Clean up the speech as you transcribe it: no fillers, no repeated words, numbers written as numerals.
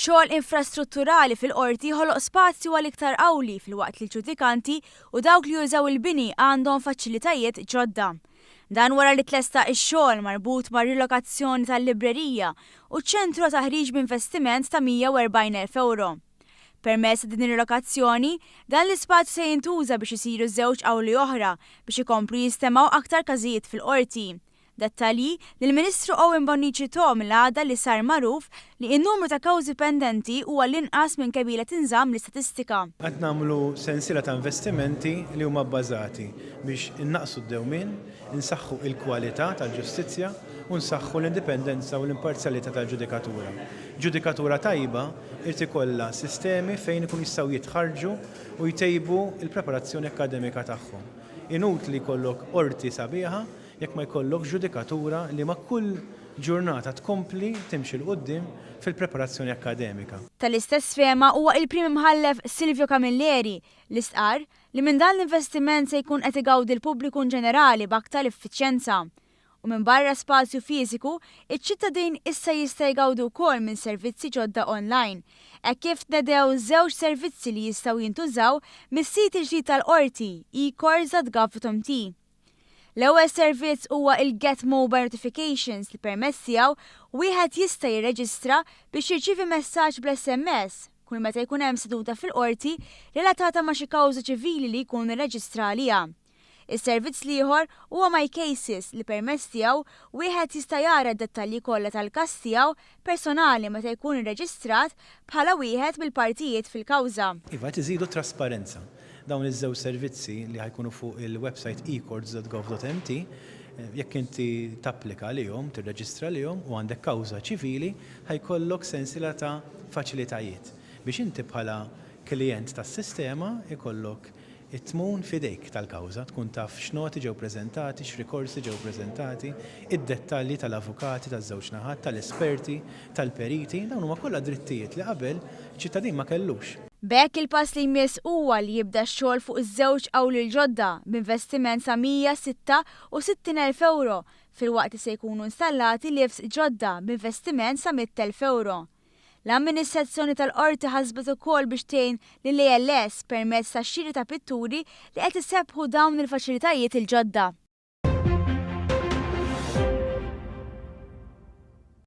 Ix-xogħol infrastrutturali fil-qorti ħoloq spazju għal iktar qawli filwaqt li l-ġudikanti u dawk li jużaw il-bini għandhom faċilitajiet ġodda. Dan wara li tlesta ix-xogħol marbut ma' rilokazzjoni tal-librerija u ċentru ta' taħriġ b'investiment ta' 140,000 euro. Permezz din ir-rilokazzjoni, dan l-ispazju se jintuża biex isiru żewġ qawli oħra biex ikomplu jistemaw aktar każijiet fil-qorti. Dettalji li l-Ministru Owen Bonnici Tom l-għada li sar magħruf li n-numru ta' kawżi pendenti huwa l-inqas minn kebila tinżamm l-istatistika. Qed nagħmlu sensiela ta' investimenti li huma bbażati biex innaqsu d-dewmien, insaħħu l-kwalità tal-ġustizzja u nsaħħu l-indipendenza u l-imparzjalità tal-ġudikatura. Ġudikatura tajba irid ikollha sistemi fejn ikun jistgħu jitħarġu u jtejbu l-preparazzjoni akademika tagħhom. Inutli jkollok qorti sabiħa jekk ma jkollok ġudikatura li ma' kull ġurnata tkompli timxi l-qoddim fil-preparazzjoni akademika. Tal-istess fema huwa il-Prim Imħallef Silvio Camilleri li stqar li minn dan l-investiment se jkun qed igawdi l-pubbliku ġenerali b'aktar effiċjenza. U minn barra spazju fiżiku, iċ-ċittadin issa jista' jgawdu wkoll minn servizzi ġodda online, hekk kif tnedew żewġ servizzi li jistgħu jintużaw mis-sit il-ġdid tal-qorti eCourts.gov.mt. L-ewwel servizz huwa il-Get Mobile Notifications li permezz tiegħu wieħed jista' jirreġistra biex jirċievi messaġġ bl-SMS kull meta jkun hemm seduta fil-qorti relatata ma' xi kawża ċivili li jkun irreġistra għaliha. Is-servizz ieħor huwa My Cases li permezz tiegħu wieħed jista' jara d-dettalji kollha tal-każ tiegħu personali meta jkun irreġistrat bħala wieħed mill-partijiet fil-kawża. Iva qed iżidu trasparenza. Dawn iż-żewġ servizzi li ħajkunu fuq il-website eCourts.gov.mt jekk inti tapplika lihom, tirreġistra lihom u għandek kawża ċivili ħajkollok sensiela ta' faċilitajiet biex inti bħala klijent tas-sistema ikollok it-tmun fidejk tal-kawża, tkun taf x'noti ġew preżentati, x'rikorsi ġew preżentati, id-dettalji tal-avukati taż-żewġ naħat, tal-esperti, tal-periti, dawn huma kollha drittijiet li qabel ċittadin ma kellux. B'hekk il-pass li jmiss huwa li jibda x-xogħol fuq iż-żewġ qawli l-ġodda b'investiment sa 166,000 euro filwaqt li se jkunu installati lifts ġodda b'investiment sa 100,000 euro. L-amministrazzjoni tal-qorti ħasbet ukoll biex tgħin lill-ALS permezz tax-xiri ta' pitturi li qed isebbħu dawn il-faċilitajiet il-ġodda.